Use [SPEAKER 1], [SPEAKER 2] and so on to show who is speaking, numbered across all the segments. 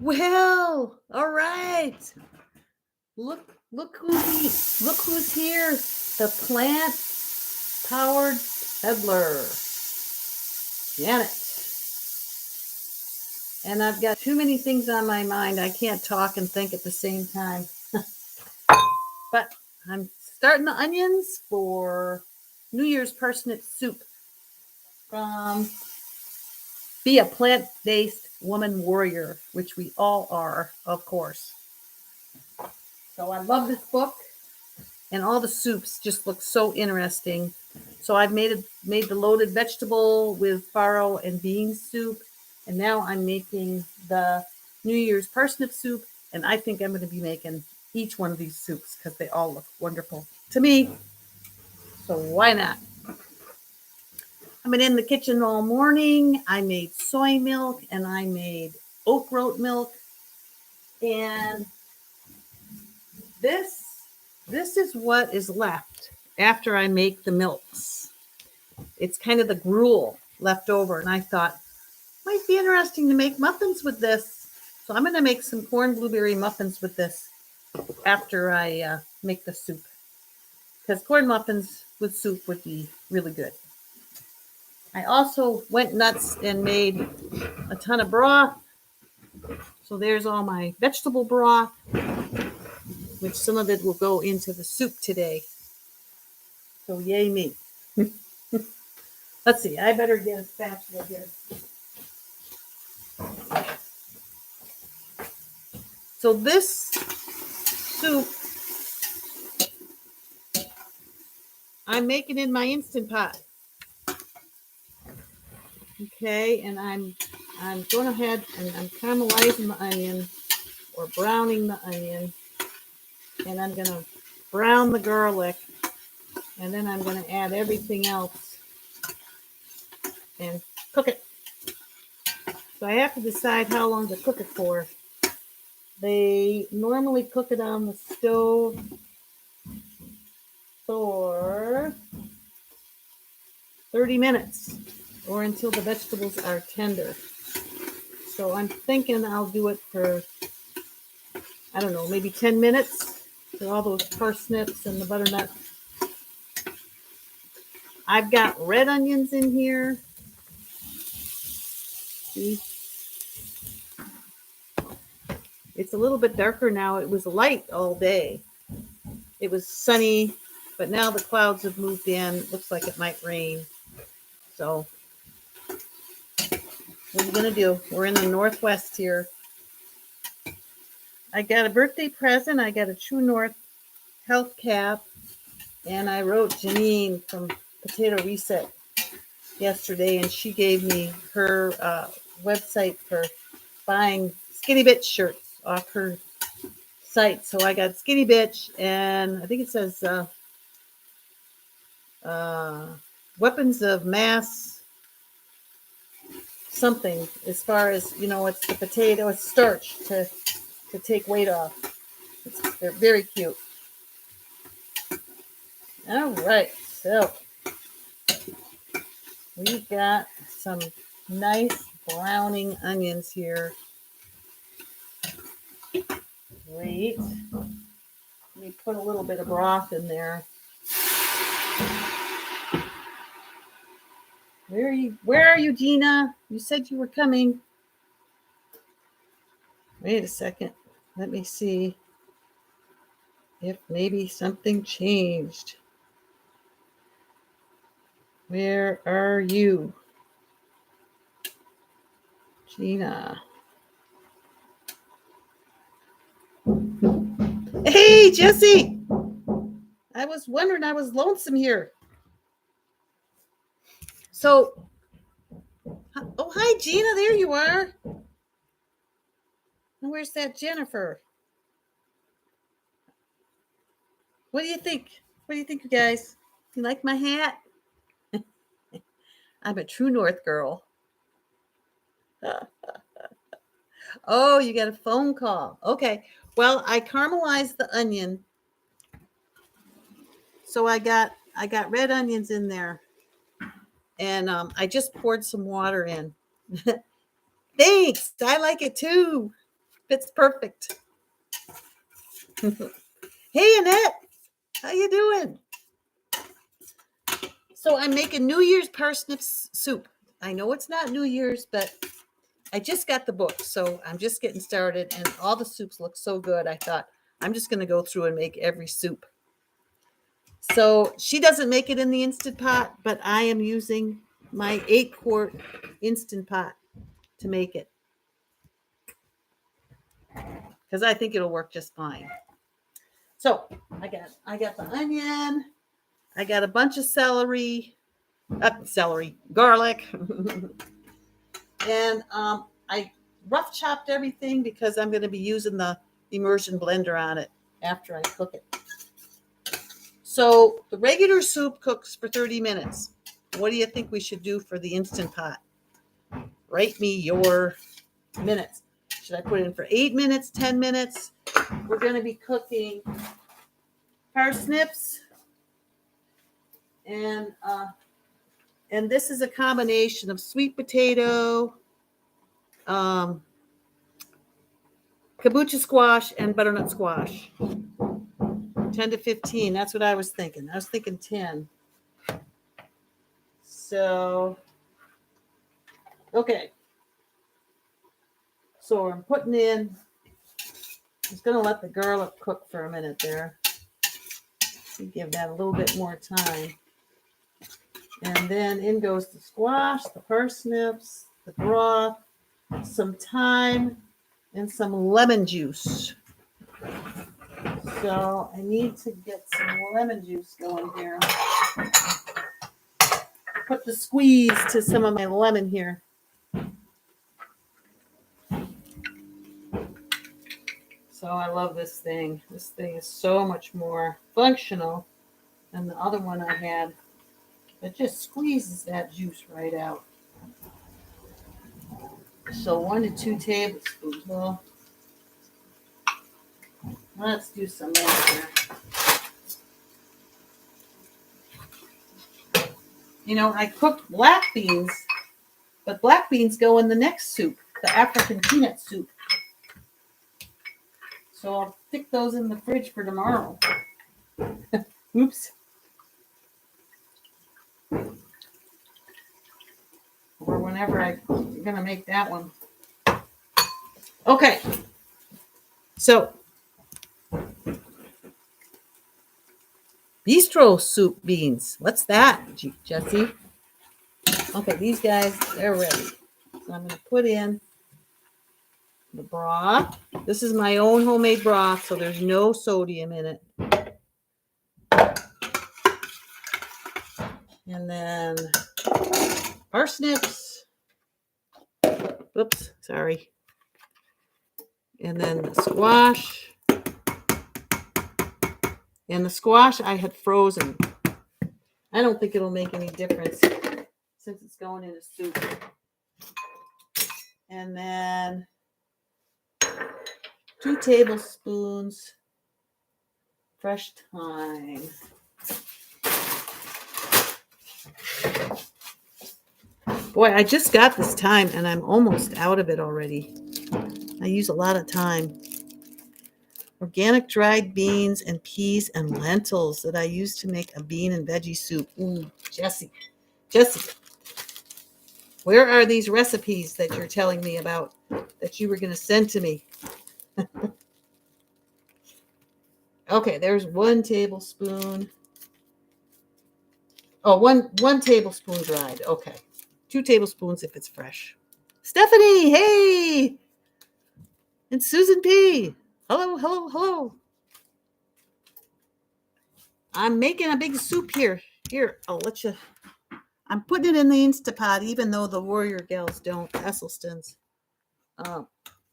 [SPEAKER 1] Well, all right. Look who's here. The plant-powered peddler, Janet. And I've got too many things on my mind. I can't talk and think at the same time. But I'm starting the onions for New Year's parsnip soup from Be a Plant-Based Woman Warrior, which we all are, of course. So I love this book, and all the soups just look so interesting. So I've made the loaded vegetable with farro and bean soup, and now I'm making the New Year's parsnip soup, and I think I'm going to be making each one of these soups because they all look wonderful to me. So why not? I've been in the kitchen all morning. I made soy milk and I made oat groat milk, and this is what is left after I make the milks. It's kind of the gruel left over, and I thought might be interesting to make muffins with this. So I'm going to make some corn blueberry muffins with this after I make the soup, because corn muffins with soup would be really good. I also went nuts and made a ton of broth. So there's all my vegetable broth, which some of it will go into the soup today. So yay me. Let's see, I better get a spatula here. So this soup, I'm making in my Instant Pot. Okay, and I'm going ahead and I'm caramelizing the onion or browning the onion, and I'm going to brown the garlic, and then I'm going to add everything else and cook it. So I have to decide how long to cook it for. They normally cook it on the stove for 30 minutes or until the vegetables are tender. So I'm thinking I'll do it for, I don't know, maybe 10 minutes for all those parsnips and the butternut. I've got red onions in here. See? It's a little bit darker now. It was light all day. It was sunny, but now the clouds have moved in. Looks like it might rain. So what are you going to do? We're in the Northwest here. I got a birthday present. I got a True North health cap, and I wrote Janine from Potato Reset yesterday, and she gave me her website for buying Skinny Bitch shirts off her site. So I got Skinny Bitch, and I think it says weapons of mass something, as far as, it's the potato, it's starch to take weight off. They're very cute. All right, so we got some nice browning onions here. Wait, let me put a little bit of broth in there. Where are you, Gina? You said you were coming. Wait a second. Let me see if maybe something changed. Where are you, Gina? Hey, Jesse! I was wondering, I was lonesome here. So, oh, hi, Gina. There you are. Where's that Jennifer? What do you think? What do you think, you guys? Do you like my hat? I'm a True North girl. Oh, you got a phone call. Okay. Well, I caramelized the onion. So I got red onions in there. And I just poured some water in. Thanks. I like it too. Fits perfect. Hey, Annette, how you doing? So I'm making New Year's parsnip soup. I know it's not New Year's, but I just got the book, so I'm just getting started, and all the soups look so good. I thought I'm just going to go through and make every soup. So she doesn't make it in the Instant Pot, but I am using my 8-quart Instant Pot to make it because I think it'll work just fine. So I got the onion. I got a bunch of celery, garlic, and I rough chopped everything because I'm going to be using the immersion blender on it after I cook it. So the regular soup cooks for 30 minutes. What do you think we should do for the Instant Pot? Write me your minutes. Should I put it in for 8 minutes, 10 minutes? We're going to be cooking parsnips, and this is a combination of sweet potato, kabocha squash, and butternut squash. 10 to 15. That's what I was thinking. I was thinking 10. So, okay. So I'm putting in, I'm just going to let the garlic cook for a minute there. Give that a little bit more time. And then in goes the squash, the parsnips, the broth, some thyme, and some lemon juice. So I need to get some lemon juice going here. Put the squeeze to some of my lemon here. So I love this thing. This thing is so much more functional than the other one I had. It just squeezes that juice right out. So 1 to 2 tablespoons. Well, let's do some more here. You know, I cooked black beans, but black beans go in the next soup, the African peanut soup. So I'll stick those in the fridge for tomorrow. Oops. Or whenever I'm going to make that one. Okay. So, bistro soup beans. What's that, Jesse? Okay, these guys, they're ready. So I'm going to put in the broth. This is my own homemade broth, so there's no sodium in it. And then parsnips. Oops, sorry. And then the squash. And the squash I had frozen. I don't think it'll make any difference since it's going in a soup. And then 2 tablespoons fresh thyme. Boy, I just got this thyme and I'm almost out of it already. I use a lot of thyme. Organic dried beans and peas and lentils that I use to make a bean and veggie soup. Ooh, Jesse, where are these recipes that you're telling me about that you were going to send to me? Okay, there's 1 tablespoon. Oh, one tablespoon dried. Okay. 2 tablespoons if it's fresh. Stephanie, hey! And Susan P. Hello. I'm making a big soup here. Here, I'll let you. I'm putting it in the Instapot, even though the Warrior Gals don't, Esselstyn's.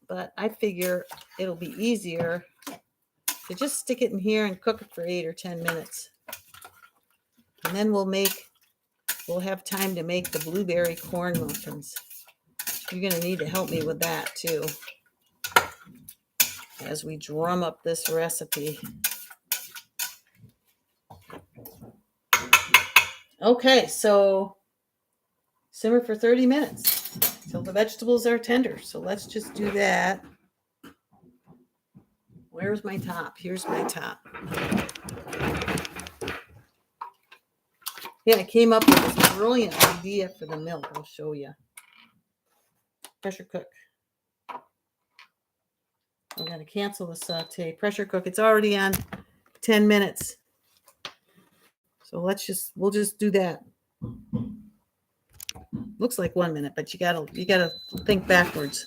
[SPEAKER 1] But I figure it'll be easier to just stick it in here and cook it for 8 or 10 minutes. And then we'll have time to make the blueberry corn muffins. You're going to need to help me with that too, as we drum up this recipe. Okay, so simmer for 30 minutes till the vegetables are tender. So let's just do that. Where's my top? Here's my top. Yeah, I came up with this brilliant idea for the milk. I'll show you. Pressure cook. I'm going to cancel the saute. Pressure cook. It's already on 10 minutes. So we'll just do that. Looks like 1 minute, but you gotta think backwards.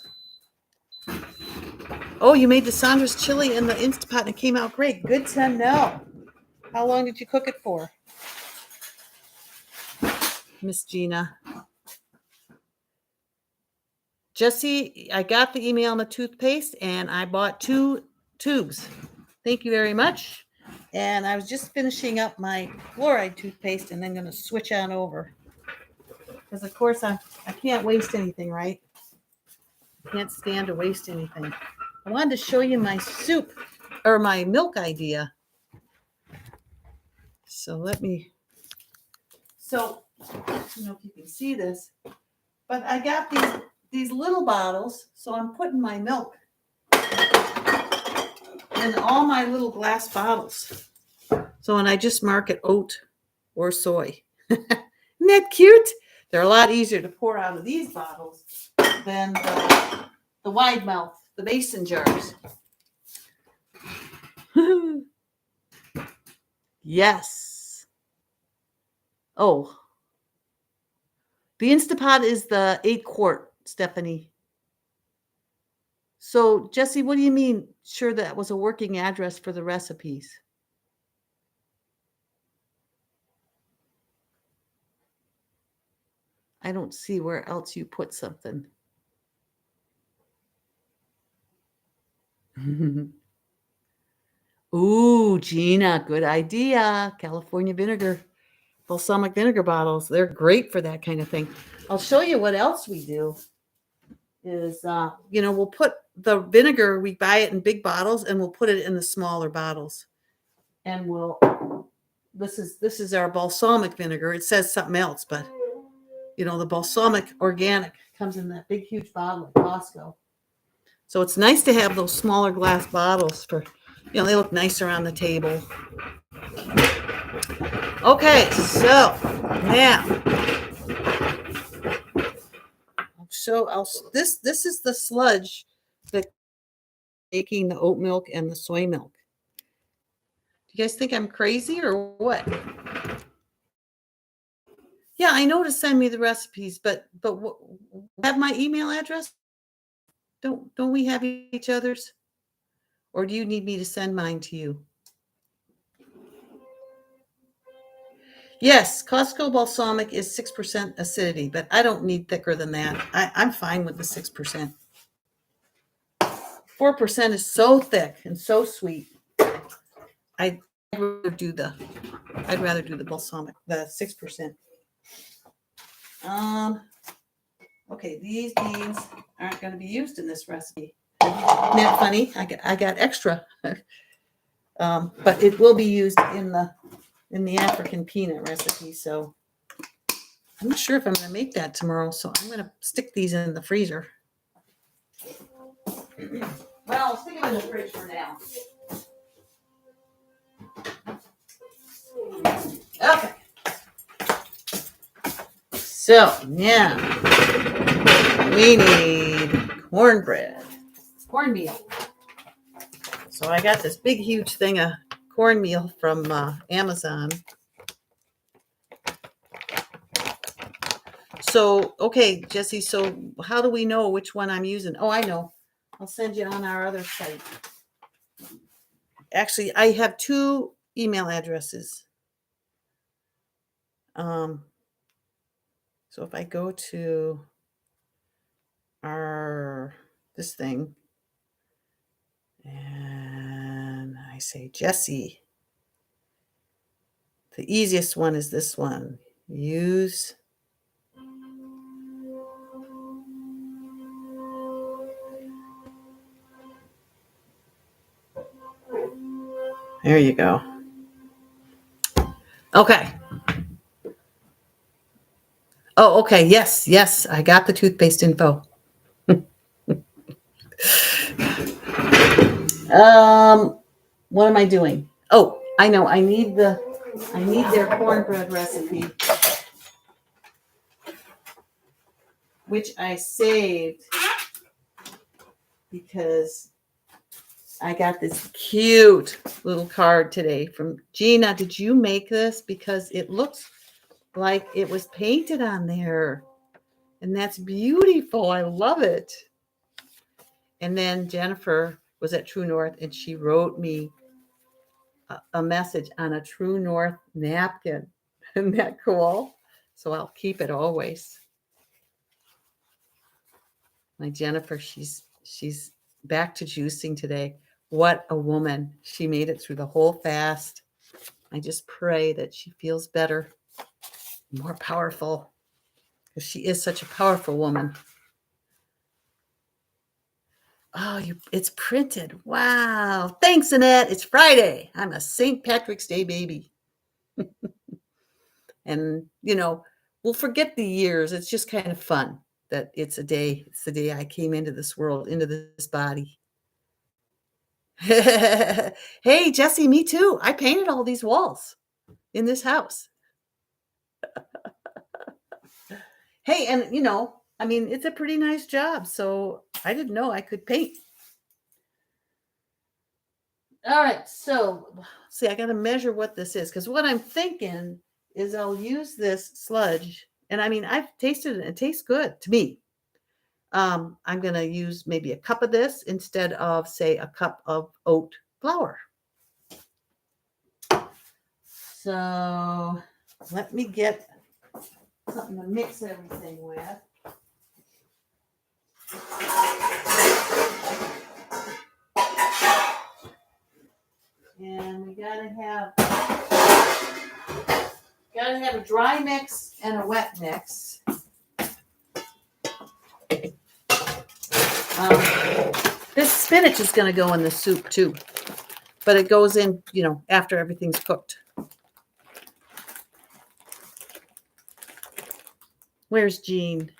[SPEAKER 1] Oh, you made the Sandra's chili in the Instapot and it came out great. Good to know. How long did you cook it for, Miss Gina? Jesse, I got the email on the toothpaste and I bought 2 tubes. Thank you very much. And I was just finishing up my fluoride toothpaste and then going to switch on over. Because, of course, I can't waste anything, right? I can't stand to waste anything. I wanted to show you my soup or my milk idea. So I don't know if you can see this, but I got these little bottles. So I'm putting my milk in all my little glass bottles. So, and I just mark it oat or soy. Isn't that cute? They're a lot easier to pour out of these bottles than the wide mouth, the mason jars. Yes. Oh. The Instapot is the 8-quart, Stephanie. So, Jesse, what do you mean? Sure, that was a working address for the recipes. I don't see where else you put something. Ooh, Gina, good idea. California vinegar, balsamic vinegar bottles. They're great for that kind of thing. I'll show you what else we do. Is we'll put the vinegar, we buy it in big bottles and we'll put it in the smaller bottles. And this is our balsamic vinegar. It says something else, but the balsamic organic comes in that big huge bottle at Costco. So it's nice to have those smaller glass bottles for they look nicer on the table. Okay, so now this is the sludge that making the oat milk and the soy milk. Do you guys think I'm crazy or what? Yeah, I know to send me the recipes, but have my email address? Don't we have each other's? Or do you need me to send mine to you? Yes, Costco balsamic is 6% acidity, but I don't need thicker than that. I'm fine with the 6%. 4% is so thick and so sweet. I'd rather do the balsamic, the 6%. Okay, these beans aren't going to be used in this recipe. Isn't that funny? I got extra, but it will be used in the African peanut recipe. So I'm not sure if I'm going to make that tomorrow. So I'm going to stick these in the freezer. Well, I'll stick them in the fridge for now. Okay. So now we need cornmeal. So I got this big, huge thing of cornmeal from Amazon. So, okay, Jesse, so how do we know which one I'm using? Oh, I know. I'll send you on our other site. Actually, I have 2 email addresses. So if I go to this thing and I say Jesse, the easiest one is this one. Use there you go. Okay. Oh, okay. Yes. I got the toothpaste info. What am I doing? Oh, I know. I need their cornbread recipe, which I saved because I got this cute little card today from Gina. Did you make this? Because it looks like it was painted on there. And that's beautiful. I love it. And then Jennifer was at True North and she wrote me a message on a True North napkin. Isn't that cool? So I'll keep it always. My Jennifer, she's back to juicing today. What a woman. She made it through the whole fast. I just pray that she feels better, more powerful, because she is such a powerful woman. Oh, it's printed. Wow. Thanks, Annette. It's Friday. I'm a St. Patrick's Day baby. And, we'll forget the years. It's just kind of fun that it's a day. It's the day I came into this world, into this body. Hey, Jesse, me too. I painted all these walls in this house. Hey, and it's a pretty nice job. So I didn't know I could paint. All right. So see, I got to measure what this is, because what I'm thinking is I'll use this sludge. And I've tasted it. It tastes good to me. I'm going to use maybe a cup of this instead of, say, a cup of oat flour. So let me get something to mix everything with. And we gotta have a dry mix and a wet mix. This spinach is going to go in the soup too, but it goes in, after everything's cooked. Where's Jean?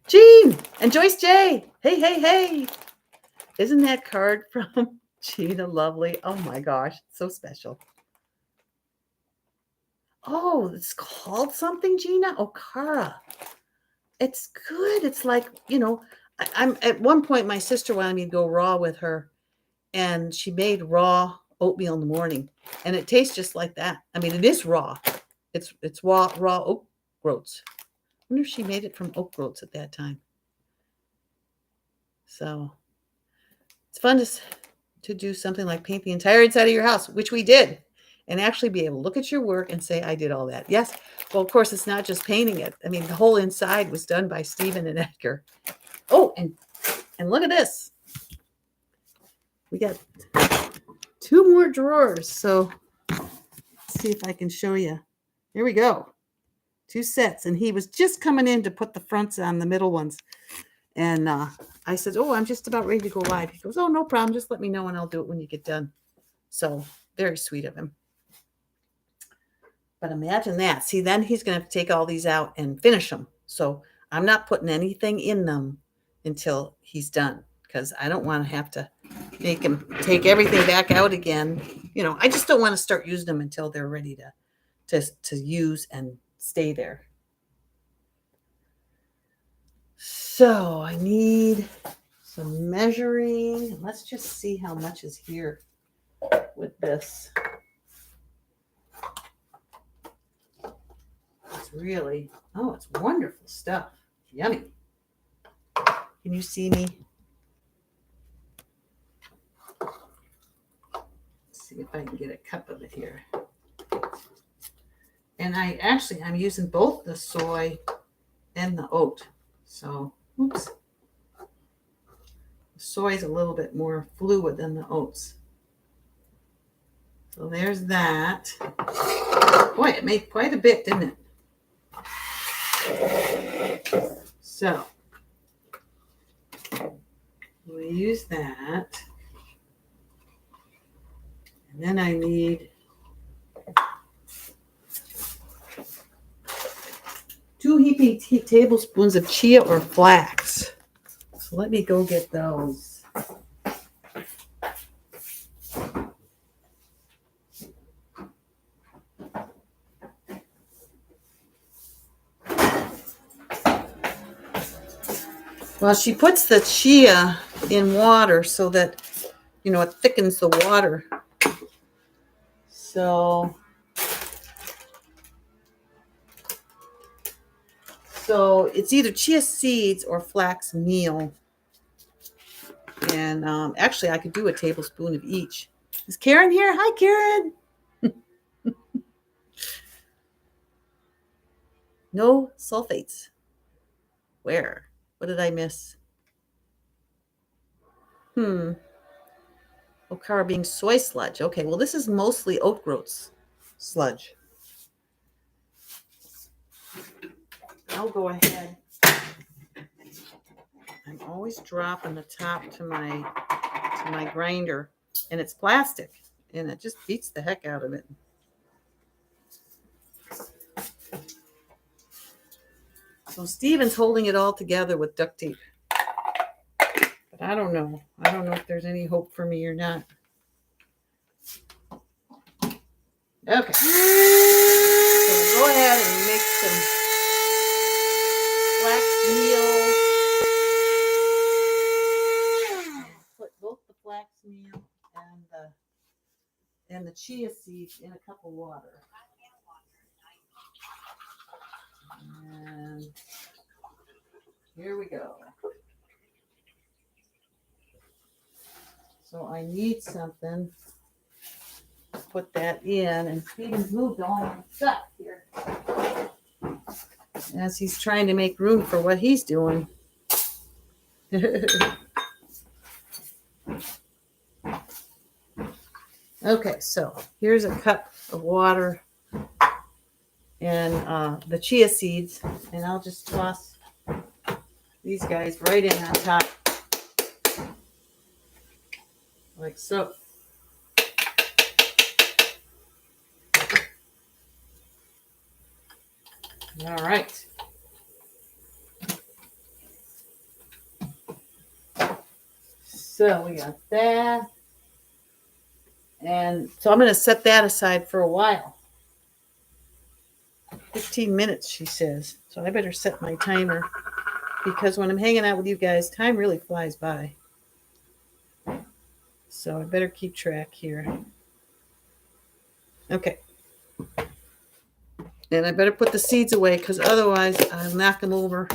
[SPEAKER 1] Jean and Joyce J. Hey, hey, hey. Isn't that card from Gina lovely? Oh my gosh, so special. Oh, it's called something, Gina? Okara. It's good. It's like, I'm at one point, my sister wanted me to go raw with her, and she made raw oatmeal in the morning, and it tastes just like that. It is raw. It's raw oat groats. I wonder if she made it from oat groats at that time. So it's fun to do something like paint the entire inside of your house, which we did, and actually be able to look at your work and say, I did all that. Yes. Well, of course, it's not just painting it. The whole inside was done by Stephen and Edgar. Oh, and look at this. We got 2 more drawers. So let's see if I can show you. Here we go. 2 sets. And he was just coming in to put the fronts on, the middle ones. And I said, oh, I'm just about ready to go live. He goes, oh, no problem. Just let me know and I'll do it when you get done. So very sweet of him. But imagine that. See, then he's going to have to take all these out and finish them. So I'm not putting anything in them until he's done, because I don't want to have to make him take everything back out again. I just don't want to start using them until they're ready to use and stay there. So I need some measuring. Let's just see how much is here with this. It's it's wonderful stuff. Yummy. Can you see me? Let's see if I can get a cup of it here. And I'm using both the soy and the oat. So, oops. The soy is a little bit more fluid than the oats. So there's that. Boy, it made quite a bit, didn't it? So we'll use that. And then I need 2 heaping tablespoons of chia or flax. So let me go get those. Well, she puts the chia in water so that, it thickens the water. So it's either chia seeds or flax meal. And actually, I could do a tablespoon of each. Is Karen here? Hi, Karen. No sulfates. Where? What did I miss? Okara being soy sludge. Okay, well, this is mostly oat groats sludge. I'll go ahead. I'm always dropping the top to my grinder, and it's plastic, and it just beats the heck out of it. So Steven's holding it all together with duct tape. But I don't know. I don't know if there's any hope for me or not. Okay. So go ahead and mix some flax meal. Put both the flax meal and the chia seeds in a cup of water. And here we go. So I need something to put that in, and Steven's moved all my stuff here as he's trying to make room for what he's doing. Okay, so here's a cup of water and the chia seeds, and I'll just toss these guys right in on top, like so. All right. So we got that. And so I'm going to set that aside for a while. 15 minutes, she says. So I better set my timer, because when I'm hanging out with you guys, time really flies by. So I better keep track here. Okay. And I better put the seeds away, because otherwise I'll knock them over.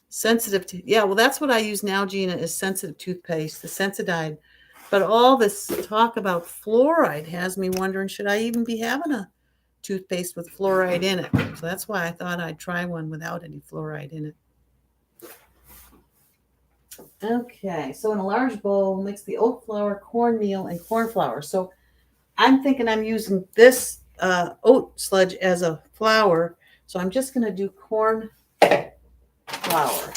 [SPEAKER 1] Sensitive to, yeah, well, that's what I use now, Gina, is sensitive toothpaste, the Sensodyne. But all this talk about fluoride has me wondering, should I even be having a toothpaste with fluoride in it? So that's why I thought I'd try one without any fluoride in it. Okay, so in a large bowl, mix the oat flour, cornmeal, and corn flour. So I'm thinking I'm using this oat sludge as a flour. So I'm just going to do corn flour.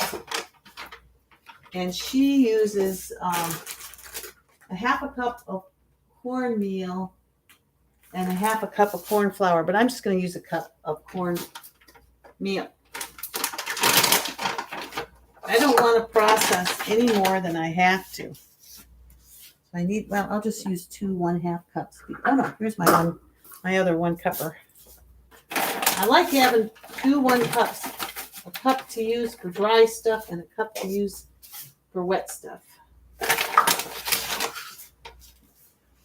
[SPEAKER 1] And she uses a half a cup of cornmeal and a half a cup of corn flour, but I'm just going to use a cup of corn meal. I don't want to process any more than I have to. I'll just use 2 1/2 cups. Oh no, here's my other 1 cupper. I like having 2 1 cups. A cup to use for dry stuff and a cup to use for wet stuff.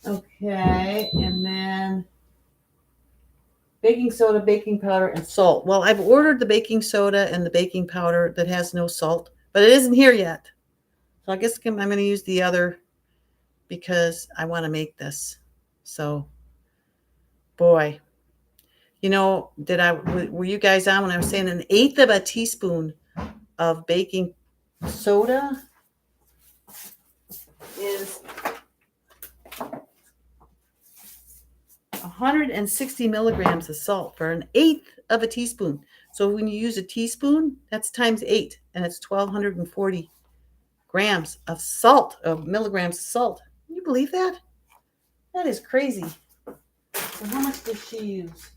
[SPEAKER 1] Okay, and then baking soda, baking powder, and salt. Well, I've ordered the baking soda and the baking powder that has no salt, but it isn't here yet. So I guess I'm going to use the other because I want to make this. So, boy, were you guys on when I was saying 1/8 of a teaspoon of baking soda is 160 milligrams of salt for 1/8 of a teaspoon. So when you use a teaspoon, that's times 8, and it's 1,240 grams of salt, of milligrams of salt. Can you believe that? That is crazy. So how much does she use?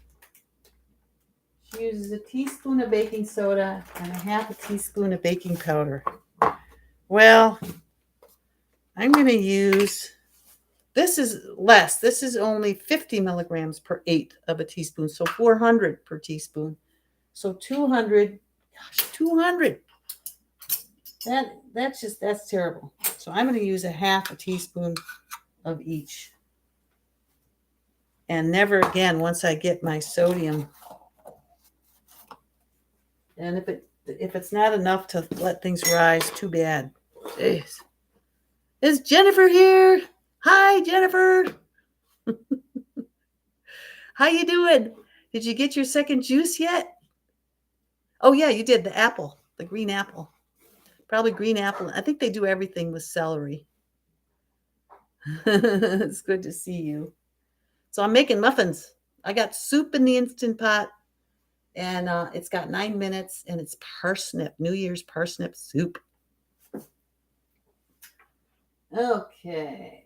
[SPEAKER 1] She uses a teaspoon of baking soda and a half a teaspoon of baking powder. Well, I'm going to use This is less. This is only 50 milligrams per eighth of a teaspoon. So 400 per teaspoon. So 200. Gosh, 200. That's terrible. So I'm going to use a half a teaspoon of each. And never again once I get my sodium. And if it's not enough to let things rise, too bad. Jeez. Is Jennifer here? Hi, Jennifer. How you doing? Did you get your second juice yet? Oh yeah, you did. The apple, the green apple. Probably green apple. I think they do everything with celery. It's good to see you. So I'm making muffins. I got soup in the Instant Pot, and it's got 9 minutes, and it's parsnip, New Year's parsnip soup. Okay.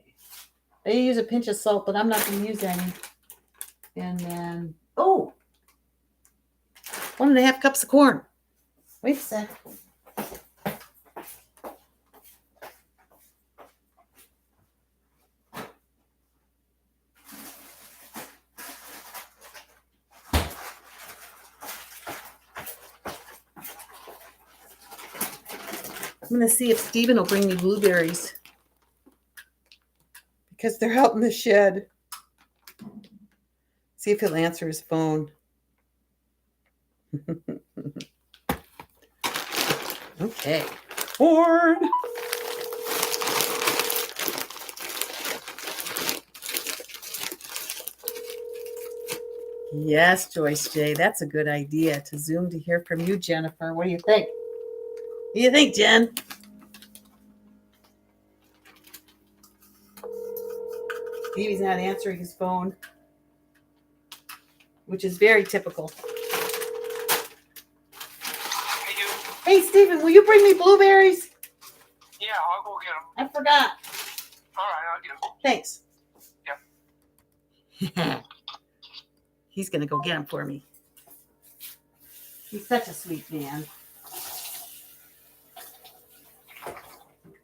[SPEAKER 1] I use a pinch of salt, but I'm not going to use any. And then, 1.5 cups of corn. Wait a sec. I'm going to see if Steven will bring me blueberries because they're out in the shed. See if he'll answer his phone. Okay. Corn. Yes, Joyce J. That's a good idea to Zoom to hear from you, Jennifer. What do you think? What do you think, Jen? Stevie's not answering his phone, which is very typical. Hey, Steven, will you bring me blueberries?
[SPEAKER 2] Yeah, I'll go get them.
[SPEAKER 1] I forgot.
[SPEAKER 2] All right, I'll get them.
[SPEAKER 1] Thanks.
[SPEAKER 2] Yeah.
[SPEAKER 1] He's going to go get them for me. He's such a sweet man.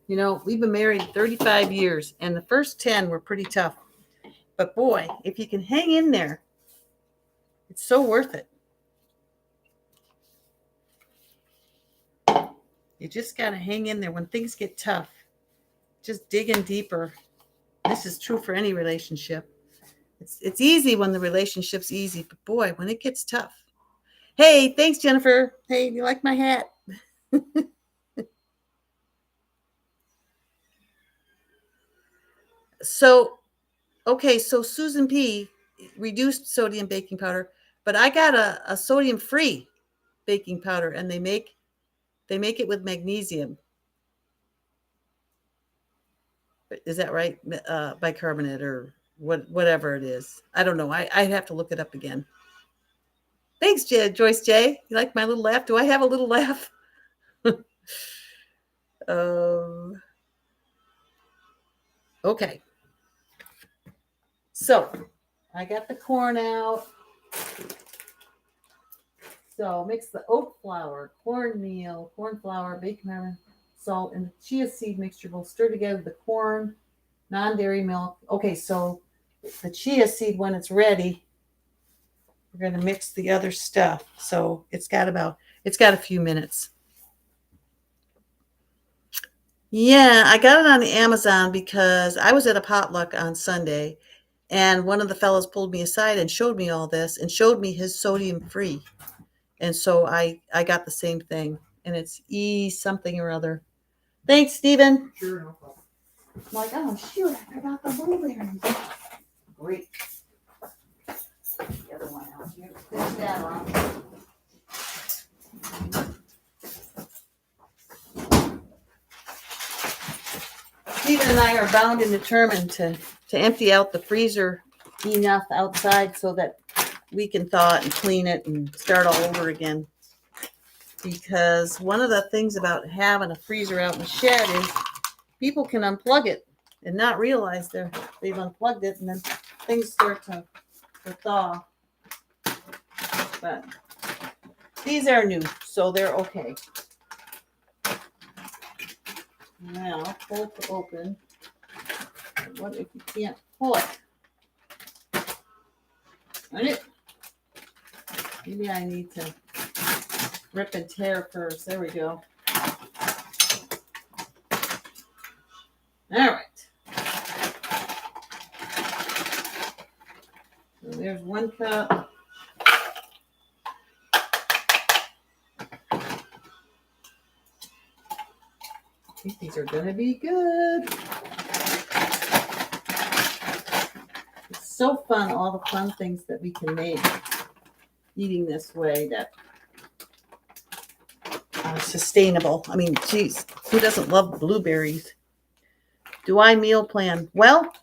[SPEAKER 1] You know, we've been married 35 years, and the first 10 were pretty tough. But boy, if you can hang in there, it's so worth it. You just got to hang in there when things get tough. Just dig in deeper. This is true for any relationship. It's easy when the relationship's easy, but boy, when it gets tough. Hey, thanks, Jennifer. Hey, you like my hat? So Susan P. reduced sodium baking powder, but I got a sodium-free baking powder, and they make it with magnesium. Is that right? Bicarbonate or whatever it is. I don't know. I'd have to look it up again. Thanks, Joyce J. You like my little laugh? Do I have a little laugh? Okay. So I got the corn out. So mix the oat flour, cornmeal, corn flour, baking powder, salt, and the chia seed mixture. We'll stir together the corn, non-dairy milk. Okay, so the chia seed, when it's ready, we're going to mix the other stuff. So it's got a few minutes. Yeah, I got it on the Amazon because I was at a potluck on Sunday, and one of the fellows pulled me aside and showed me all this and showed me his sodium-free. And so I got the same thing, and it's E something or other. Thanks, Stephen.
[SPEAKER 2] Sure, no problem.
[SPEAKER 1] I'm like, oh, shoot, I forgot the blueberries. Great. The other one out here. Finish that off. Stephen and I are bound and determined to empty out the freezer enough outside so that we can thaw it and clean it and start all over again. Because one of the things about having a freezer out in the shed is people can unplug it and not realize they've unplugged it, and then things start to thaw. But these are new, so they're okay. Now, pull to open. what if you can't pull it? Right? Maybe I need to rip and tear first. There we go. All right. So there's 1 cup. I think these are going to be good. It's so fun, all the fun things that we can make eating this way that are sustainable. I mean, geez, who doesn't love blueberries? Do I meal plan? Well,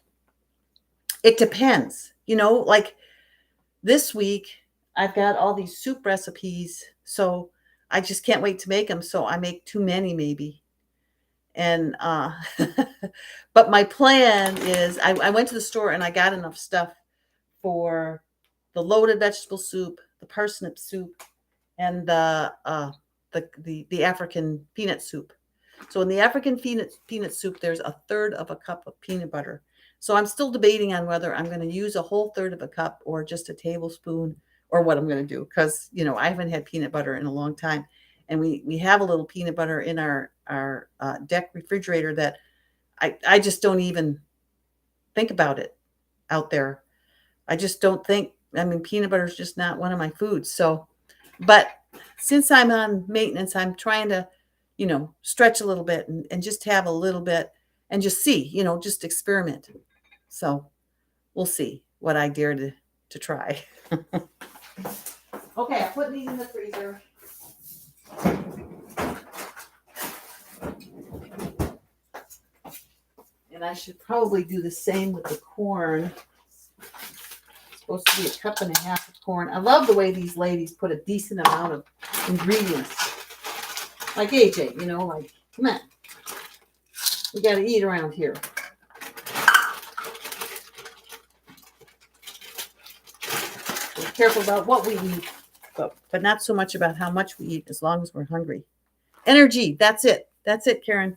[SPEAKER 1] it depends. You know, like this week, I've got all these soup recipes, so I just can't wait to make them. So I make too many, maybe. And but my plan is I went to the store and I got enough stuff for the loaded vegetable soup, the parsnip soup, and the African peanut soup. So in the African peanut soup, there's a third of a cup of peanut butter. So I'm still debating on whether I'm going to use a whole third of a cup or just a tablespoon or what I'm going to do. Because, you know, I haven't had peanut butter in a long time. And we have a little peanut butter in our deck refrigerator that I just don't even think about it out there. I just don't think, I mean, peanut butter is just not one of my foods. So, but since I'm on maintenance, I'm trying to, you know, stretch a little bit and just have a little bit and just see, you know, just experiment. So we'll see what I dare to try. Okay, I'm putting these in the freezer. And I should probably do the same with the corn. It's supposed to be 1.5 cups of corn. I love the way these ladies put a decent amount of ingredients. Like AJ, you know, like, come on. We got to eat around here. Be careful about what we eat, but not so much about how much we eat as long as we're hungry. Energy, that's it. That's it, Karen.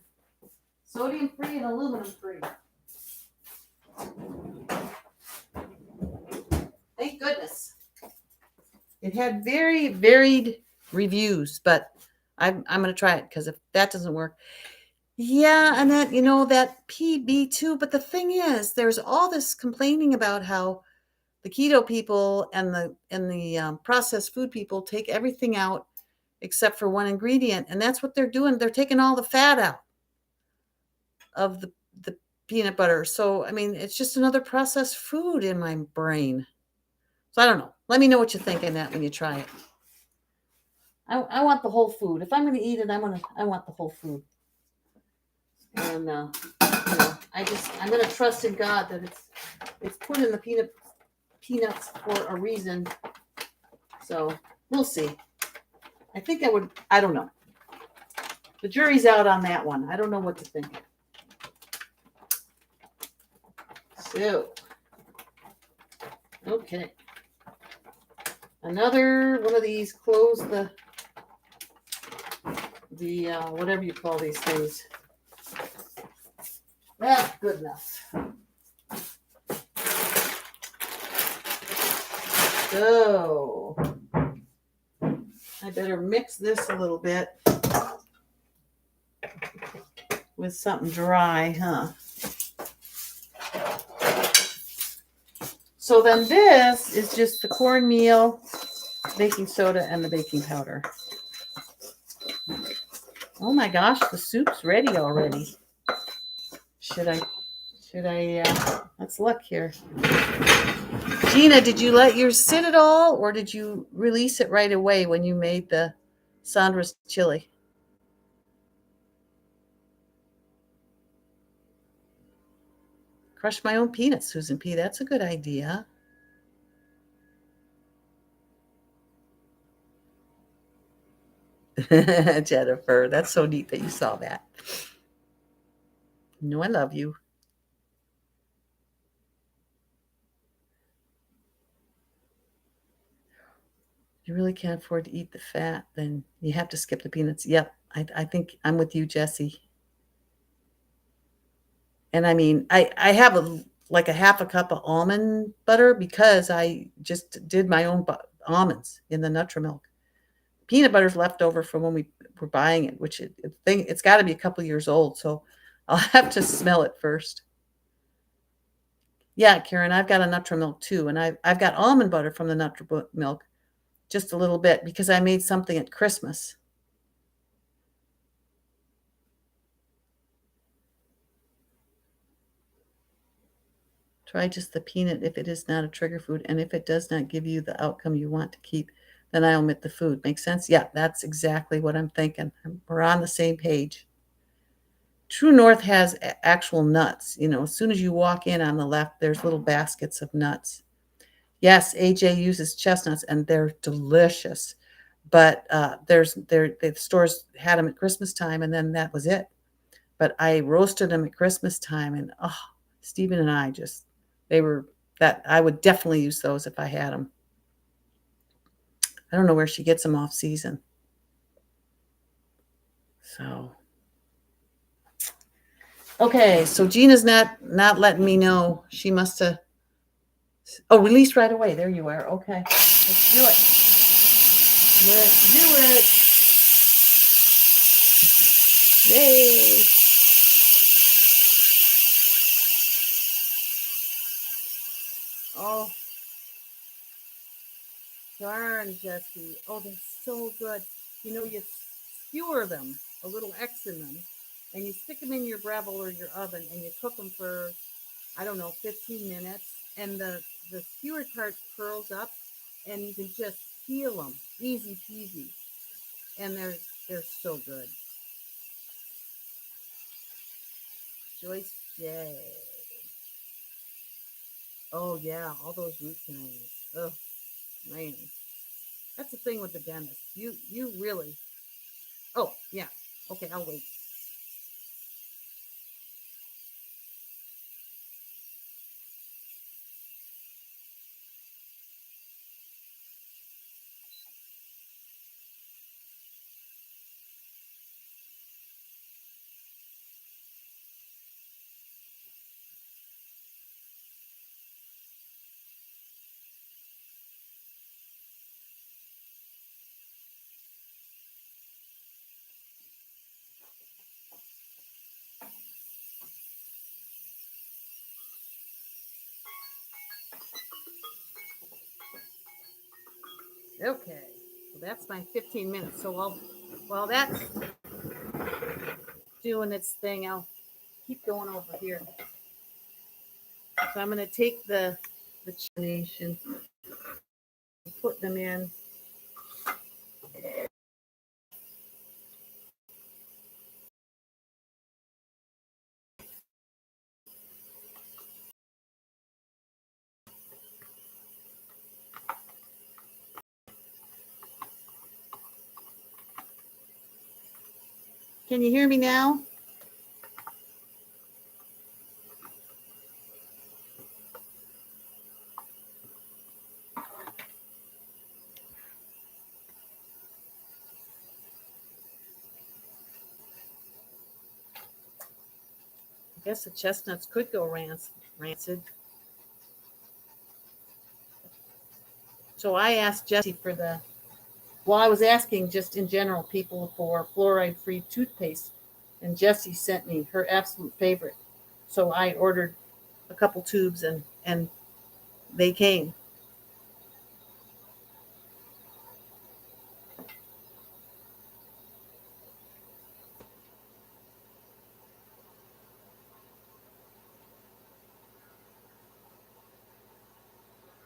[SPEAKER 1] Sodium free and aluminum free. Thank goodness. It had very varied reviews, but I'm going to try it because if that doesn't work, yeah, and that, you know, that PB too. But the thing is, there's all this complaining about how the keto people and the processed food people take everything out except for one ingredient, and that's what they're doing. They're taking all the fat out of the peanut butter. So I mean, it's just another processed food in my brain. So I don't know. Let me know what you think on that when you try it. I want the whole food. If I'm going to eat it, I want the whole food. And you know, I'm going to trust in God that it's put in the peanuts for a reason. So we'll see. I think I don't know. The jury's out on that one. I don't know what to think. So, okay. Another one of these, close the whatever you call these things. That's good enough. So, I better mix this a little bit with something dry, huh? So then this is just the cornmeal, baking soda, and the baking powder. Oh my gosh, the soup's ready already. Should I, let's look here. Gina, did you let yours sit at all, or did you release it right away when you made the Sandra's chili? Crush my own peanuts, Susan P. That's a good idea. Jennifer, that's so neat that you saw that. No, I love you. You really can't afford to eat the fat, then you have to skip the peanuts. Yep, I think I'm with you, Jessie. And I mean, I have like a half a cup of almond butter because I just did my own almonds in the Nutrimilk. Peanut butter's left over from when we were buying it, which it's got to be a couple years old. So I'll have to smell it first. Yeah, Karen, I've got a Nutrimilk too, and I've got almond butter from the Nutrimilk, just a little bit because I made something at Christmas. Try just the peanut if it is not a trigger food, and if it does not give you the outcome you want to keep, then I omit the food. Makes sense? Yeah, that's exactly what I'm thinking. We're on the same page. True North has actual nuts. You know, as soon as you walk in on the left, there's little baskets of nuts. Yes, AJ uses chestnuts, and they're delicious. But the stores had them at Christmas time, and then that was it. But I roasted them at Christmas time, and Stephen and I they were that I would definitely use those if I had them. I don't know where she gets them off season. So okay, so Gina's not letting me know. She must have. Oh, released right away. There you are. Okay, let's do it. Let's do it. Yay! Oh, darn, Jesse. Oh, they're so good. You know, you skewer them, a little X in them, and you stick them in your Breville or your oven, and you cook them for, I don't know, 15 minutes, and the skewer part curls up, and you can just peel them, easy peasy, and they're so good. Joyce J. Oh yeah, all those root canals. Oh man, that's the thing with the dentist. You really. Oh yeah. Okay, I'll wait. Okay, so that's my 15 minutes. So while that's doing its thing, I'll keep going over here. So I'm going to take the nation, put them in. Can you hear me now? I guess the chestnuts could go rancid. So I asked Jesse I was asking just in general people for fluoride-free toothpaste, and Jessie sent me her absolute favorite. So I ordered a couple tubes, and they came.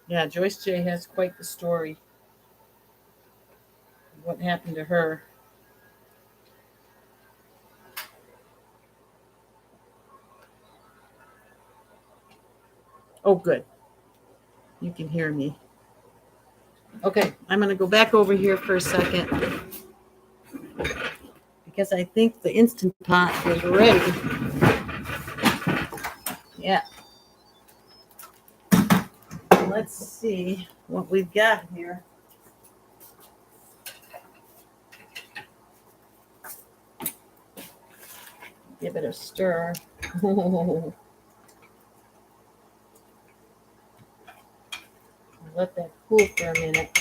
[SPEAKER 1] Yeah, Joyce J has quite the story of what happened to her. Oh, good. You can hear me. Okay, I'm going to go back over here for a second because I think the Instant Pot is ready. Yeah. Let's see what we've got here. Give it a stir. Let that cool for a minute.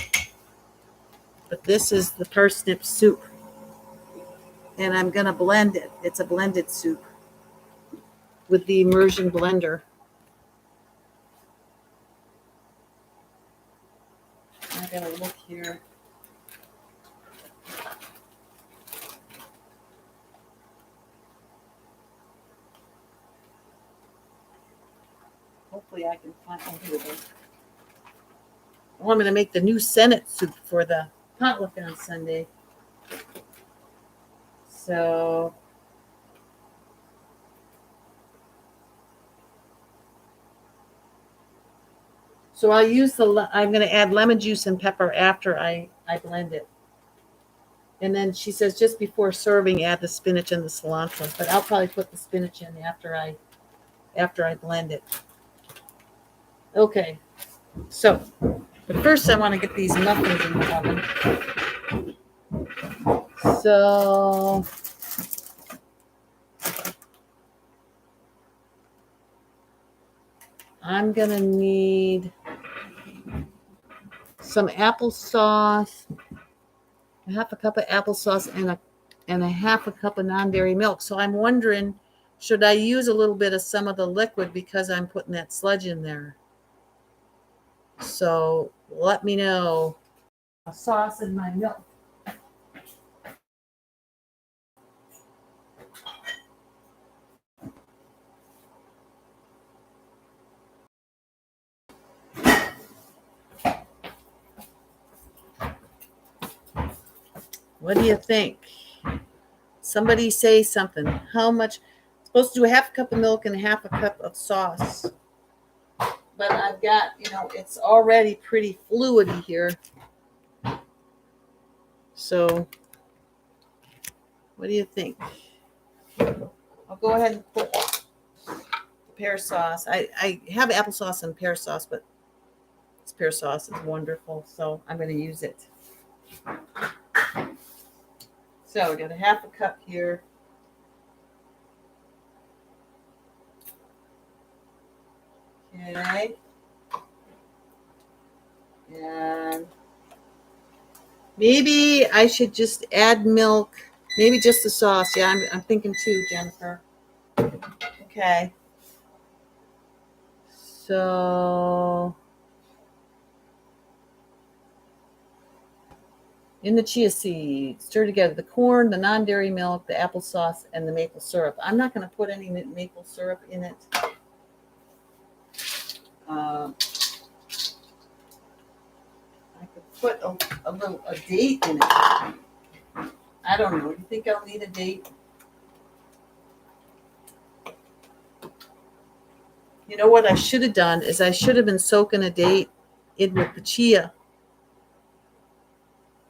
[SPEAKER 1] But this is the parsnip soup. And I'm going to blend it. It's a blended soup with the immersion blender. I gotta look here. Hopefully I can find here it is. Oh, I'm gonna make the new Senate soup for the potluck on Sunday. So I'll use I'm gonna add lemon juice and pepper after I blend it. And then she says just before serving, add the spinach and the cilantro. But I'll probably put the spinach in after I blend it. Okay, so but first I want to get these muffins in the oven. So I'm gonna need some applesauce, a half a cup of applesauce, and a half a cup of non-dairy milk. So I'm wondering, should I use a little bit of some of the liquid because I'm putting that sludge in there? So let me know. A sauce in my milk. What do you think? Somebody say something. How much? I'm supposed to do a half a cup of milk and a half a cup of sauce. But I've got, it's already pretty fluidy here. So what do you think? I'll go ahead and put pear sauce. I have applesauce and pear sauce, but this pear sauce is wonderful, so I'm going to use it. So we got a half a cup here. Okay. And maybe I should just add milk. Maybe just the sauce. Yeah, I'm thinking too, Jennifer. Okay. So in the chia seeds, stir together the corn, the non-dairy milk, the applesauce, and the maple syrup. I'm not going to put any maple syrup in it. I could put a date in it. I don't know. You think I'll need a date? You know what I should have done is I should have been soaking a date in with the chia.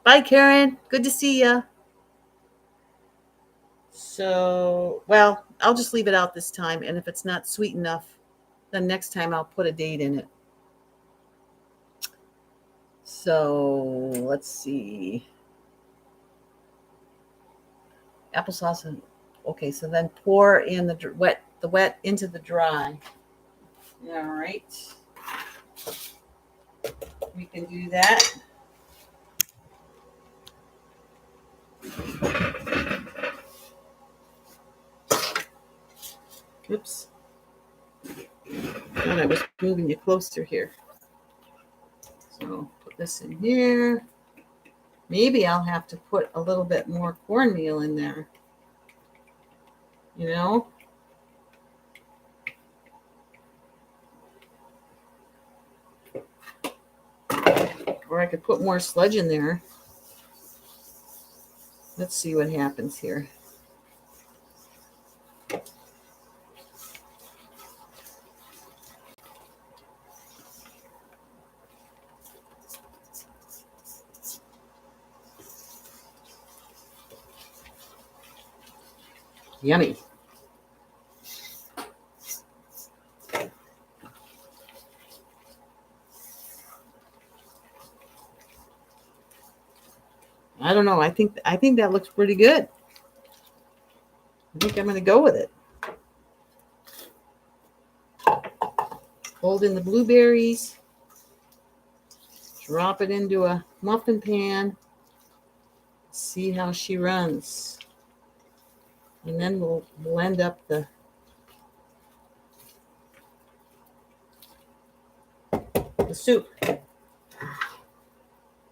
[SPEAKER 1] Bye, Karen. Good to see ya. So, well, I'll just leave it out this time. And if it's not sweet enough, then next time I'll put a date in it. So let's see. Applesauce and okay, so then pour in the wet into the dry. All right. We can do that. Oops. Thought I was moving you closer here. So put this in here. Maybe I'll have to put a little bit more cornmeal in there. Or I could put more sludge in there. Let's see what happens here. Yummy. I don't know. I think that looks pretty good. I think I'm going to go with it. Fold in the blueberries. Drop it into a muffin pan. See how she runs. And then we'll blend up the soup.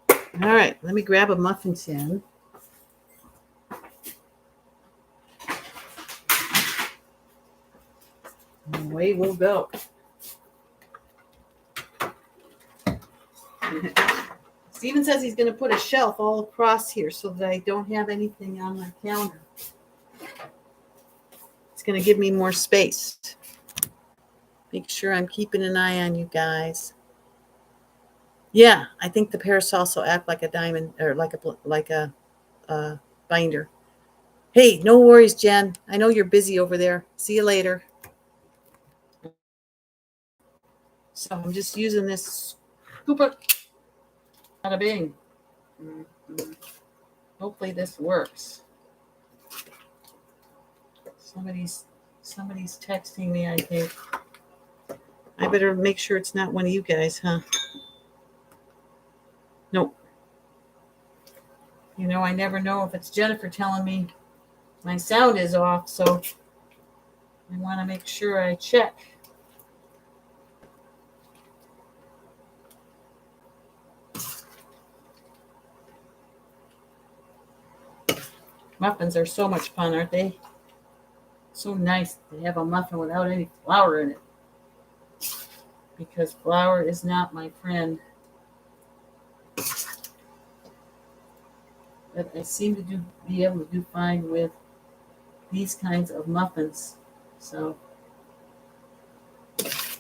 [SPEAKER 1] All right, let me grab a muffin tin. And away we'll go. Steven says he's going to put a shelf all across here so that I don't have anything on my counter. It's going to give me more space. Make sure I'm keeping an eye on you guys. Yeah, I think the pears also act like a diamond or like a binder. Hey, no worries, Jen. I know you're busy over there. See you later. So I'm just using this scooper. Bada bing. Hopefully this works. Somebody's texting me, I think. I better make sure it's not one of you guys, huh? Nope. You know, I never know if it's Jennifer telling me my sound is off, so I want to make sure I check. Muffins are so much fun, aren't they? So nice to have a muffin without any flour in it. Because flour is not my friend. But I seem to be able to do fine with these kinds of muffins. So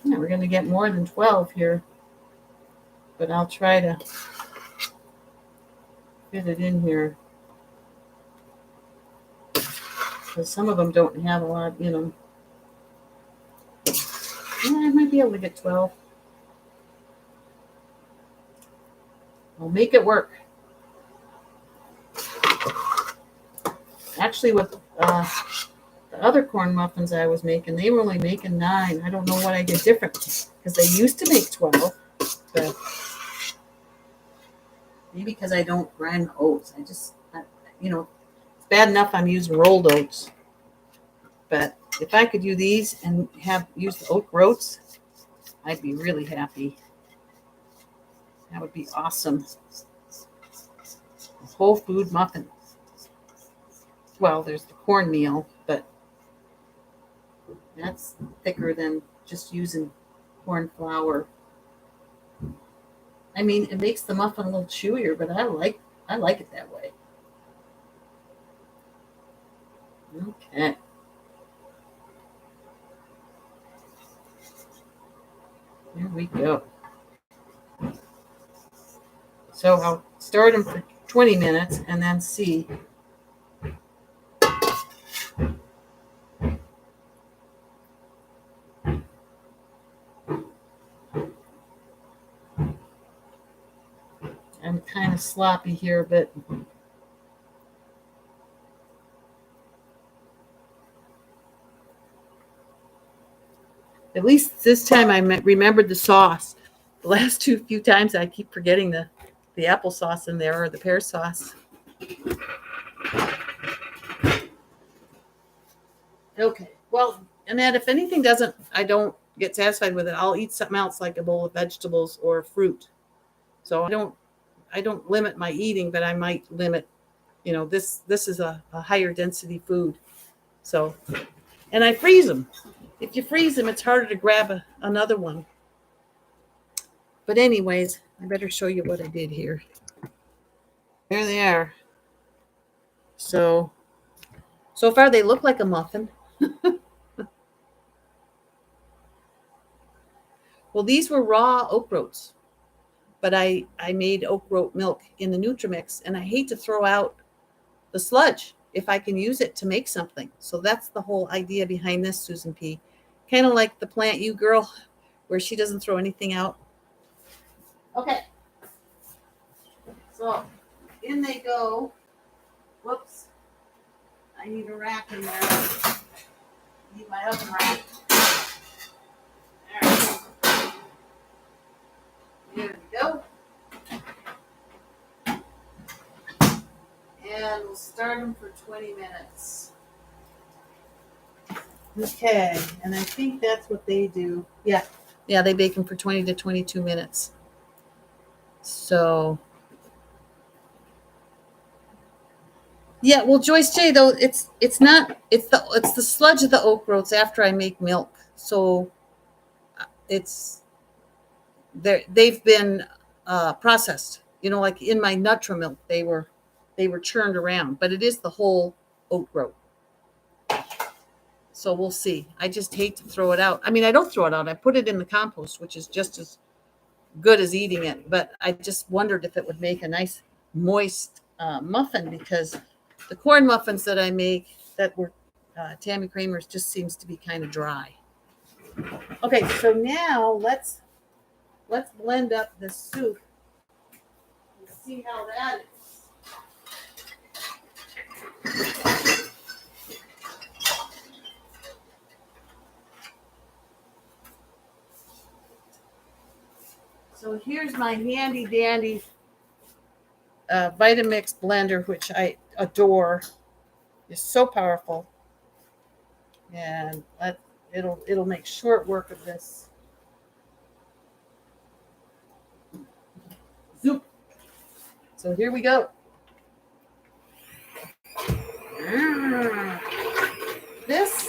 [SPEAKER 1] yeah, we're going to get more than 12 here. But I'll try to fit it in here. Because some of them don't have a lot in them. Yeah, I might be able to get 12. I'll make it work. Actually, with the other corn muffins I was making, they were only making 9. I don't know what I did different because they used to make 12. But maybe because I don't grind oats. It's bad enough I'm using rolled oats. But if I could do these and use the oat groats, I'd be really happy. That would be awesome. A whole food muffin. Well, there's the cornmeal, but that's thicker than just using corn flour. I mean, it makes the muffin a little chewier, but I like it that way. Okay. Here we go. So I'll start them for 20 minutes and then see. I'm kind of sloppy here, but at least this time I remembered the sauce. The last few times I keep forgetting the applesauce in there or the pear sauce. Okay. Well, Annette, if anything I don't get satisfied with it, I'll eat something else like a bowl of vegetables or fruit. So I don't limit my eating, but I might limit, this is a higher density food. So, and I freeze them. If you freeze them, it's harder to grab another one. But anyways, I better show you what I did here. There they are. So far they look like a muffin. Well, these were raw oat groats, but I made oat groat milk in the Nutrimix, and I hate to throw out the sludge if I can use it to make something. So that's the whole idea behind this, Susan P. Kind of like the Plant You girl, where she doesn't throw anything out. Okay. So in they go. Whoops. I need a rack in there. I need my oven rack. There. There we go. And we'll start them for 20 minutes. Okay, and I think that's what they do. Yeah, they bake them for 20 to 22 minutes. So, yeah, well, Joyce J, though, it's the sludge of the oat groats after I make milk. So they've been processed. Like in my Nutrimilk, they were churned around, but it is the whole oat groat. So we'll see. I just hate to throw it out. I mean, I don't throw it out. I put it in the compost, which is just as good as eating it. But I just wondered if it would make a nice moist muffin, because the corn muffins that I make that were Tammy Kramer's just seems to be kind of dry. Okay, so now let's blend up this soup and see how that is. So here's my handy dandy Vitamix blender, which I adore. It's so powerful, and it'll make short work of this soup. So here we go. This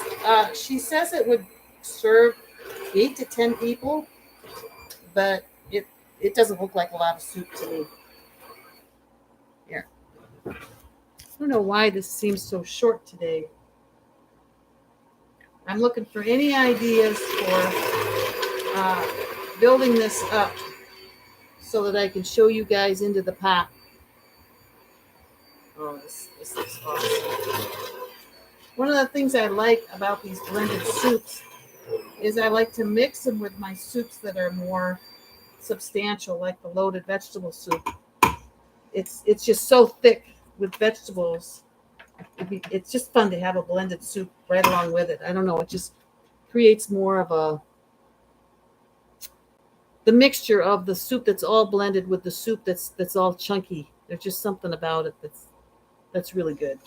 [SPEAKER 1] she says it would serve 8 to 10 people, but it doesn't look like a lot of soup to me. Here. I don't know why this seems so short today. I'm looking for any ideas for building this up so that I can show you guys into the pot. Oh, this looks awesome. One of the things I like about these blended soups is I like to mix them with my soups that are more substantial, like the loaded vegetable soup. It's just so thick with vegetables. It's just fun to have a blended soup right along with it. I don't know. It just creates more of the mixture of the soup that's all blended with the soup that's all chunky. There's just something about it that's really good.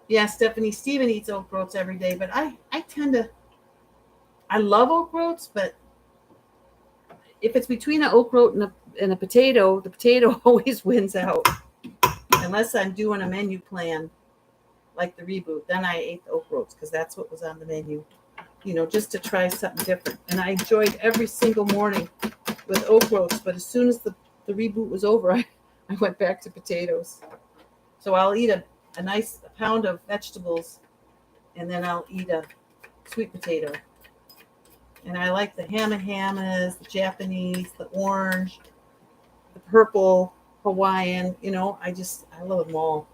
[SPEAKER 1] Yeah, Stephanie, Steven eats oat groats every day, but I love oat groats, but if it's between an oat groat and a potato, the potato always wins out. Unless I'm doing a menu plan like the reboot, then I ate the oat groats because that's what was on the menu, just to try something different. And I enjoyed every single morning with oat groats, but as soon as the reboot was over, I went back to potatoes. So I'll eat a nice pound of vegetables, and then I'll eat a sweet potato. And I like the hamas, the Japanese, the orange, the purple, Hawaiian. I love them all.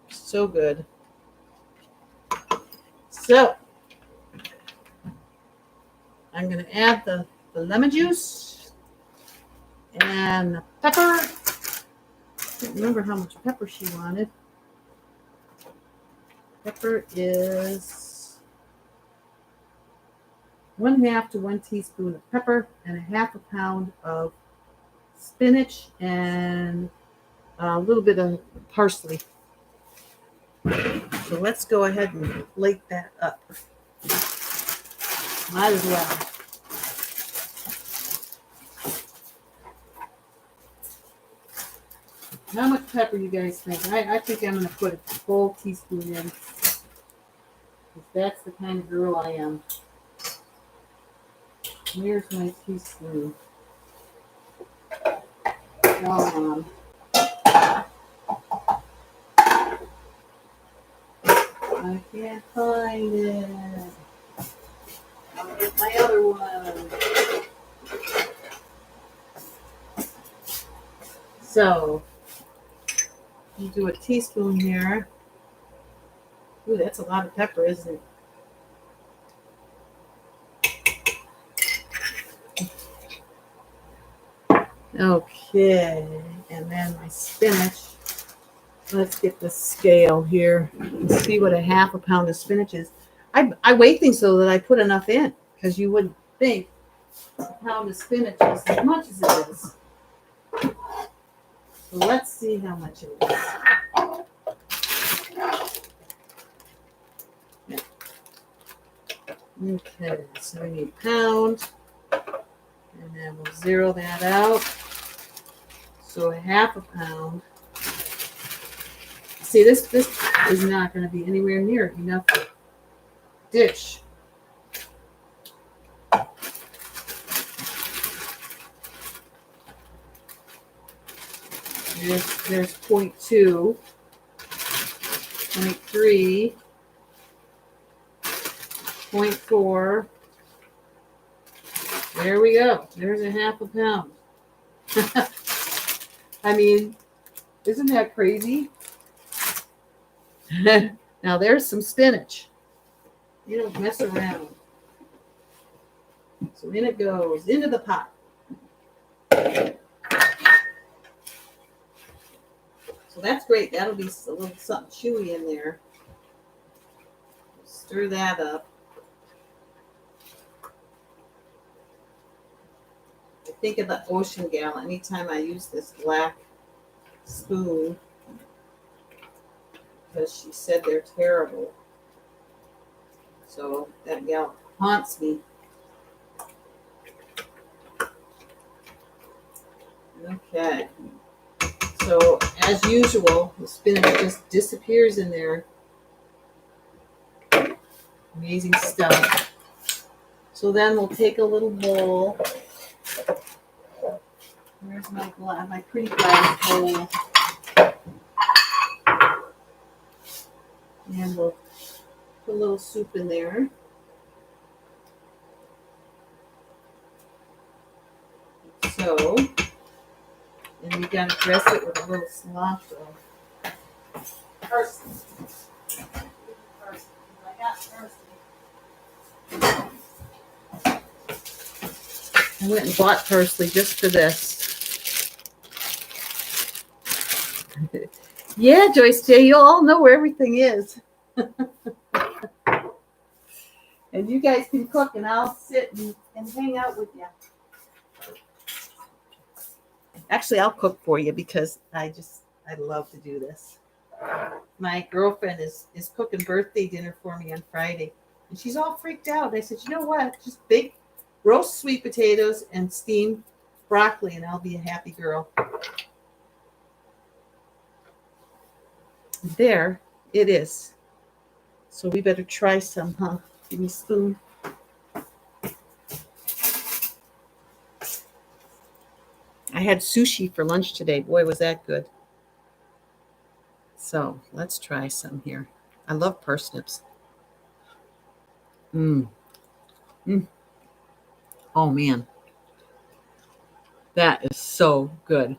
[SPEAKER 1] So good. So I'm going to add the lemon juice and the pepper. I can't remember how much pepper she wanted. Pepper is 1/2 to 1 teaspoon of pepper and 1/2 pound of spinach and a little bit of parsley. So let's go ahead and plate that up. Might as well. How much pepper you guys think? I think I'm going to put a whole teaspoon in. Because that's the kind of girl I am. Here's my teaspoon. Come on. I can't find it. I'll get my other one. So, you do a teaspoon here. Ooh, that's a lot of pepper, isn't it? Okay, and then my spinach. Let's get the scale here and see what 1/2 pound of spinach is. I weigh things so that I put enough in because you wouldn't think a pound of spinach is as much as it is. So let's see how much it is. Okay, so we need pound, and then we'll zero that out. So a half a pound. See, this is not going to be anywhere near enough dish. There's 0.2, 0.3, 0.4. There we go. There's a half a pound. I mean, isn't that crazy? Now there's some spinach. You don't mess around. So in it goes into the pot. So that's great. That'll be a little something chewy in there. Stir that up. I think of the Ocean Gal anytime I use this black spoon because she said they're terrible. So that gal haunts me. Okay. So as usual, the spinach just disappears in there. Amazing stuff. So then we'll take a little bowl. Where's my pretty glass bowl? And we'll put a little soup in there. So, and we gotta dress it with a little slaw of parsley. I got parsley. I went and bought parsley just for this. Yeah, Joyce J, you'll all know where everything is. And you guys can cook and I'll sit and hang out with you. Actually, I'll cook for you because I love to do this. My girlfriend is cooking birthday dinner for me on Friday. And she's all freaked out. I said, you know what? Just bake roast sweet potatoes and steam broccoli and I'll be a happy girl. There it is. So we better try some, huh? Give me a spoon. I had sushi for lunch today. Boy, was that good. So let's try some here. I love parsnips. Oh man. That is so good.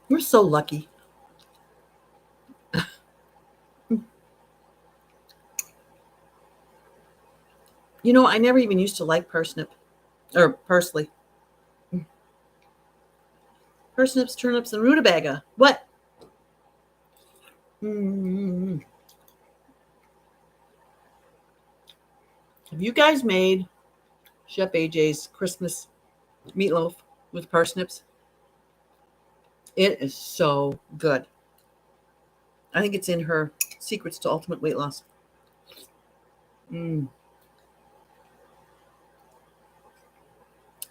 [SPEAKER 1] We're so lucky. You know, I never even used to like parsnip or parsley. Parsnips, turnips, and rutabaga. What? Have you guys made Chef AJ's Christmas meatloaf with parsnips? It is so good. I think it's in her Secrets to Ultimate Weight Loss.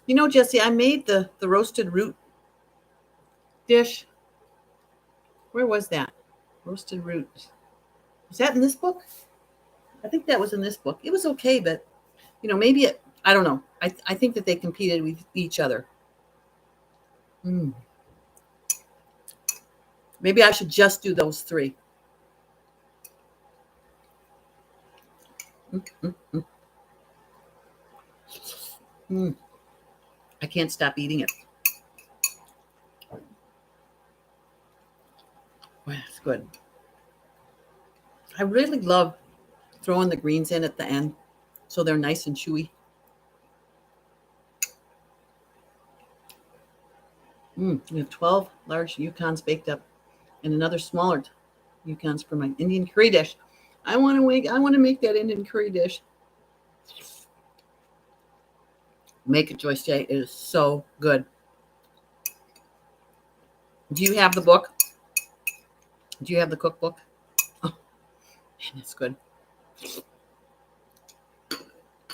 [SPEAKER 1] You know, Jesse, I made the roasted root dish. Where was that? Roasted root. Was that in this book? I think that was in this book. It was okay, but, you know, maybe I don't know. I think that they competed with each other. Maybe I should just do those three. I can't stop eating it. Well, it's good. I really love throwing the greens in at the end so they're nice and chewy. We have 12 large Yukons baked up. and another smaller Yukons for my Indian curry dish. I want to make that Indian curry dish. Make it, Joyce J. It is so good. Do you have the book? Do you have the cookbook? Oh, man, it's good.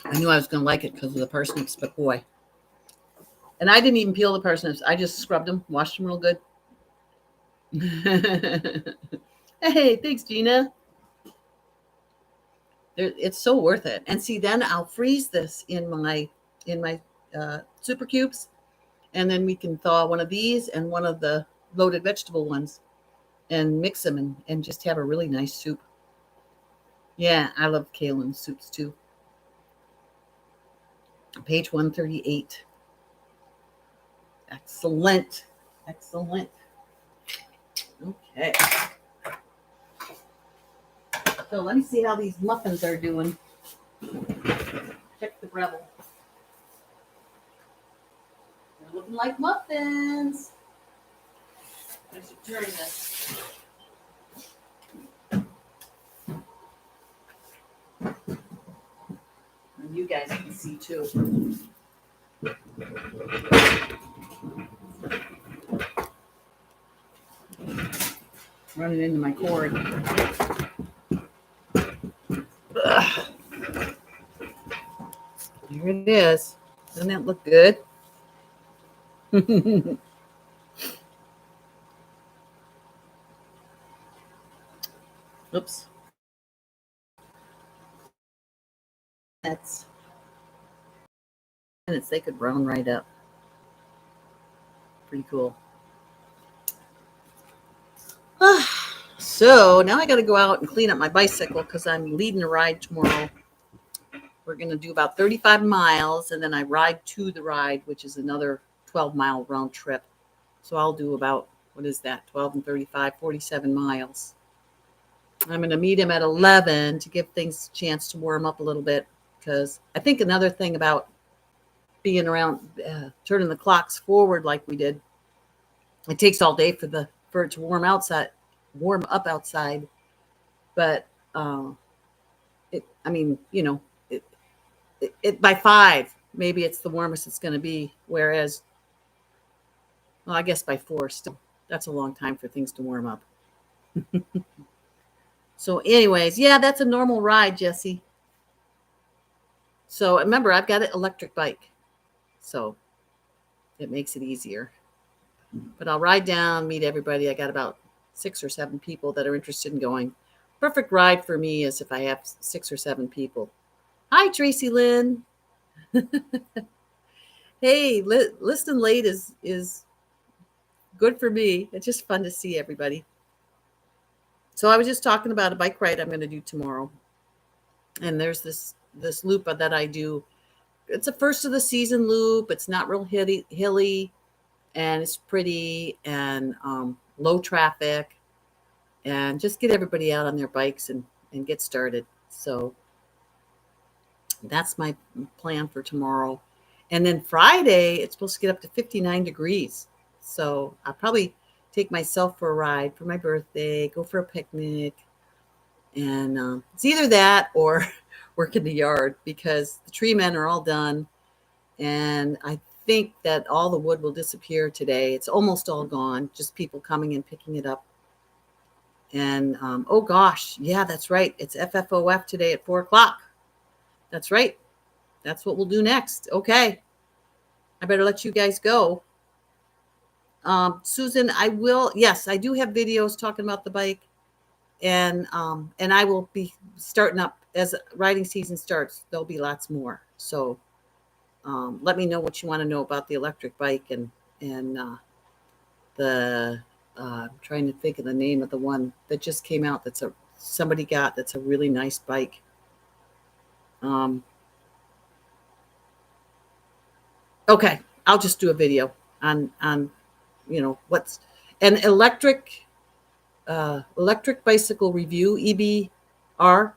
[SPEAKER 1] I knew I was going to like it because of the parsnips, but boy. And I didn't even peel the parsnips. I just scrubbed them, washed them real good. Hey, thanks, Gina. It's so worth it. And see, then I'll freeze this in my super cubes, and then we can thaw one of these and one of the loaded vegetable ones and mix them and just have a really nice soup. Yeah, I love kale in soups too. Page 138. Excellent. Excellent. Okay. So let me see how these muffins are doing. Check the Breville. They're looking like muffins. I should turn this. And you guys can see too. Running into my cord. Ugh. Here it is. Doesn't that look good? Oops. That's minutes. They could brown right up. Pretty cool. So now I got to go out and clean up my bicycle because I'm leading a ride tomorrow. We're going to do about 35 miles, and then I ride to the ride, which is another 12-mile round trip. So I'll do about, what is that, 12 and 35, 47 miles. I'm going to meet him at 11 to give things a chance to warm up a little bit, because I think another thing about being around, turning the clocks forward like we did, it takes all day for it to warm up outside. But it by 5, maybe it's the warmest it's going to be. Whereas, well, I guess by 4, still, that's a long time for things to warm up. So anyways, yeah, that's a normal ride, Jesse. So remember, I've got an electric bike, so it makes it easier. But I'll ride down, meet everybody. I got about 6 or 7 people that are interested in going. Perfect ride for me is if I have 6 or 7 people. Hi, Tracy Lynn. Hey, listening late is good for me. It's just fun to see everybody. So I was just talking about a bike ride I'm going to do tomorrow. And there's this loop that I do. It's a first of the season loop. It's not real hilly, and it's pretty and low traffic, and just get everybody out on their bikes and get started. So that's my plan for tomorrow. And then Friday, it's supposed to get up to 59 degrees. So I'll probably take myself for a ride for my birthday, go for a picnic. And it's either that or work in the yard, because the tree men are all done. And I think that all the wood will disappear today. It's almost all gone, just people coming and picking it up. And oh gosh, yeah, that's right. It's FFOF today at 4:00. That's right. That's what we'll do next. Okay. I better let you guys go. Susan, yes, I do have videos talking about the bike, and I will be starting up as riding season starts. There'll be lots more. So let me know what you want to know about the electric bike and the I'm trying to think of the name of the one that just came out. That's a really nice bike. Okay, I'll just do a video on what's an electric bicycle review, EBR.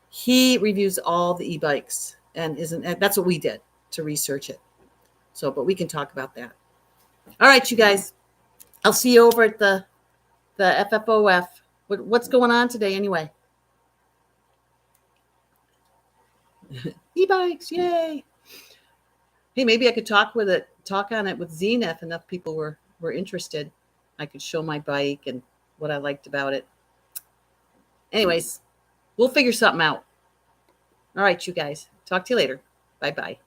[SPEAKER 1] He reviews all the e-bikes, and that's what we did to research it. So, but we can talk about that. All right, you guys, I'll see you over at the The FFOF. What's going on today anyway? E-bikes, yay! Hey, maybe I could talk on it with Zena if enough people were interested. I could show my bike and what I liked about it. Anyways, we'll figure something out. All right, you guys. Talk to you later. Bye-bye.